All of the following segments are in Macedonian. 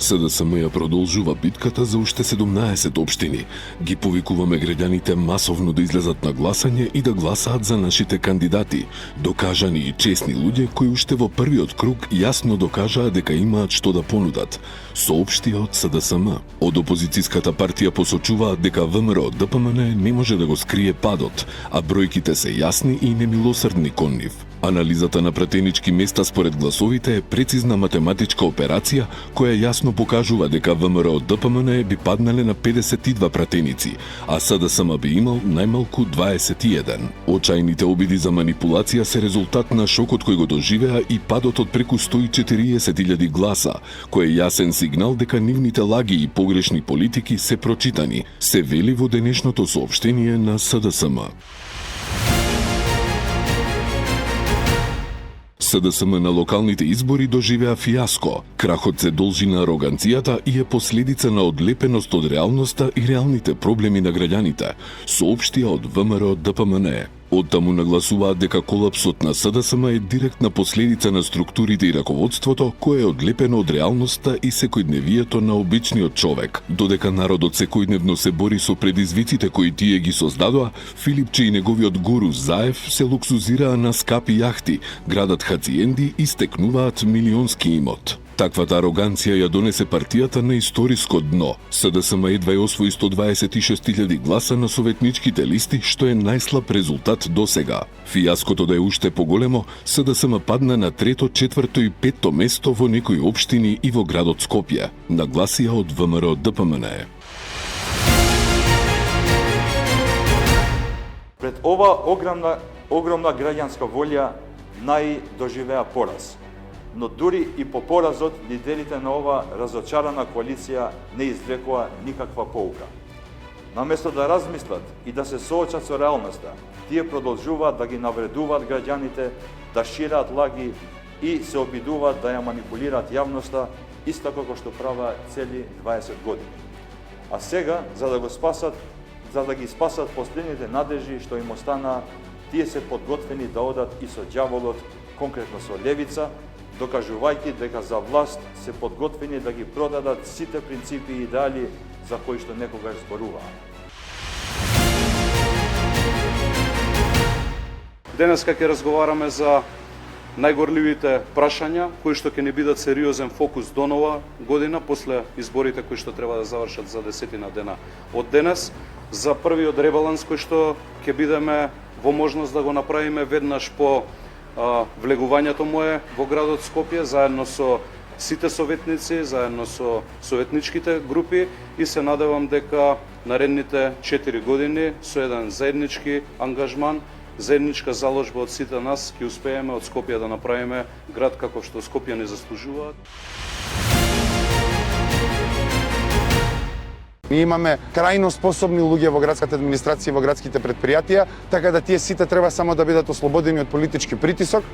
СДСМ ја продолжува битката за уште 17 општини. Ги повикуваме граѓаните масовно да излезат на гласање и да гласаат за нашите кандидати, докажани и честни луѓе кои уште во првиот круг јасно докажаа дека имаат што да понудат, соопшти од СДСМ. Од опозицијската партија посочуваат дека ВМРО ДПМН не може да го скрие падот, а бројките се јасни и немилосрдни кон нив. Анализата на пратенички места според гласовите е прецизна математичка операција која јасно покажува дека ВМРО ДПМН би паднале на 52 пратеници, а СДСМ би имал најмалку 21. Очајните обиди за манипулација се резултат на шокот кој го доживеа и падот од преку 140.000 гласа, кој е јасен сигнал дека нивните лаги и погрешни политики се прочитани, се вели во денешното соопштение на СДСМ. СДСМ на локалните избори доживеа фијаско. Крахот се должи на ароганцијата и е последица на одлепеност од реалноста и реалните проблеми на граѓаните, соопштија од ВМРО ДПМН. Оттаму нагласуваат дека колапсот на СДСМ е директна последица на структурите и раководството кое е одлепено од реалноста и секојдневието на обичниот човек. Додека народот секојдневно се бори со предизвиците кои тие ги создадоа, Филипче и неговиот гуру Заев се луксузираа на скапи јахти, градат хациенди и стекнуваат милионски имот. Таквата ароганција ја донесе партијата на историско дно. СДСМ едва ја освои 126.000 гласа на советничките листи, што е најслаб резултат досега. Фијаското да е уште поголемо, СДСМ падна на 3-то, 4-то и 5-то место во некои општини и во градот Скопје, нагласија од ВМРО ДПМН. Пред ова огромна граѓанска волја најдоживеа пораз. Но дури и по поразот, лидерите на ова разочарана коалиција не извлекоа никаква поука. Наместо да размислат и да се соочат со реалноста, тие продолжуваат да ги навредуваат граѓаните, да шират лаги и се обидуваат да ја манипулираат јавноста, исто како што праваа цели 20 години. А сега, за да ги спасат последните надежи што им останаа, тие се подготвени да одат и со ѓаволот, конкретно со левица, докажувајќи дека за власт се подготвени да ги продадат сите принципи и идеали за кои што некогаш зборуваа. Денеска ќе разговараме за најгорливите прашања кои што ќе ни бидат сериозен фокус до нова година после изборите кои што треба да завршат за 10 дена од денес, за првиот ребаланс кој што ќе бидеме во можност да го направиме веднаш по влегувањето мое во градот Скопје, заедно со сите советници, заедно со советничките групи и се надевам дека наредните 4 години со еден заеднички ангажман, заедничка заложба од сите нас ќе успееме од Скопје да направиме град како што Скопје не заслужуваат. Ние имаме крајно способни луѓе во градската администрација и во градските претпријатија, така да тие сите треба само да бидат ослободени од политички притисок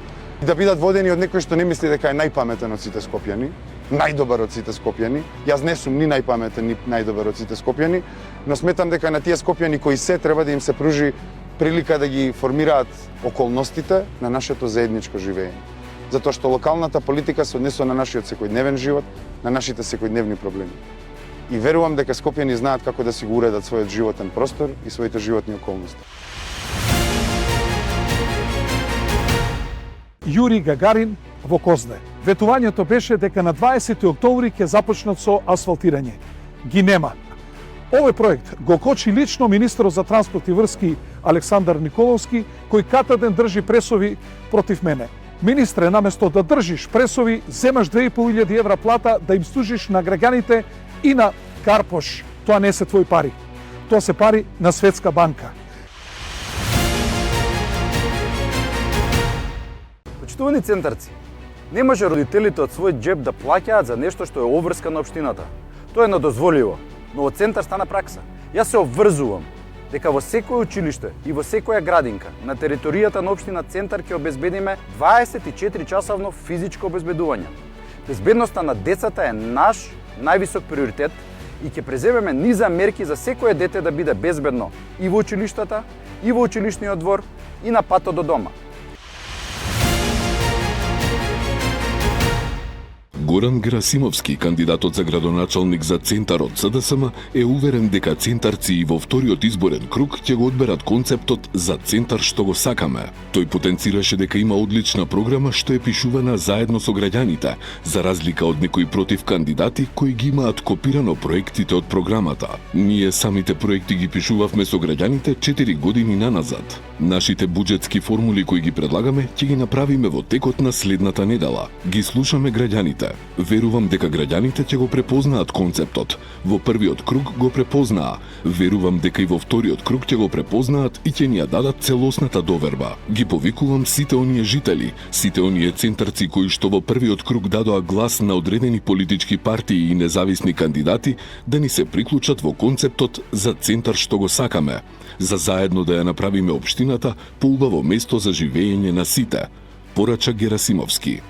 и да бидат водени од некој што не мисли дека е најпаметен од сите скопјани, најдобар од сите скопјани. Јас не сум ни најпаметен, ни најдобар од сите скопјани, но сметам дека на тие скопјани кои се треба да им се пружи прилика да ги формираат околностите на нашето заедничко живење. Затоа што локалната политика се однесува на нашиот секојдневен живот, на нашите секојдневни проблеми. И верувам дека скопјани знаат како да си го уредат својот животен простор и своите животни околности. Јури Гагарин во Козле. Ветувањето беше дека на 20 октомври ќе започнат со асфалтирање. Ги нема. Овој проект го кочи лично министерот за транспорт и врски Александар Николовски, кој катаден држи пресови против мене. Министре, наместо да држиш пресови, земаш 2.500 евра плата да им служиш на граѓаните и на Карпош. Тоа не се твои пари. Тоа се пари на Светска банка. Почитувани центарци, не може родителите од свој џеб да плаќаат за нешто што е обврска на општината. Тоа е недозволиво, но во центар стана пракса. Јас се обврзувам дека во секое училиште и во секоја градинка на територијата на општина Центар ќе обезбедиме 24 часовно физичко обезбедување. Безбедноста на децата е наш највисок приоритет и ќе преземеме низа мерки за секое дете да биде безбедно и во училиштата, и во училишниот двор, и на патот до дома. Горан Герасимовски, кандидатот за градоначалник за Центар од СДСМ, е уверен дека центарци и во вториот изборен круг ќе го одберат концептот за Центар што го сакаме. Тој потенцираше дека има одлична програма што е пишувана заедно со граѓаните, за разлика од некои против кандидати кои ги имаат копирано проектите од програмата. Ние самите проекти ги пишувавме со граѓаните 4 години наназад. Нашите буџетски формули кои ги предлагаме ќе ги направиме во текот на следната недела. Ги слушаме граѓаните. Верувам дека граѓаните ќе го препознаат концептот. Во првиот круг го препознаа. Верувам дека и во вториот круг ќе го препознаат и ќе ни ја дадат целосната доверба. Ги повикувам сите оние жители, сите оние центарци кои што во првиот круг дадоа глас на одредени политички партии и независни кандидати да ни се приклучат во концептот за Центар што го сакаме, за заедно да ја направиме општината поубаво место за живење на сите, порача Герасимовски.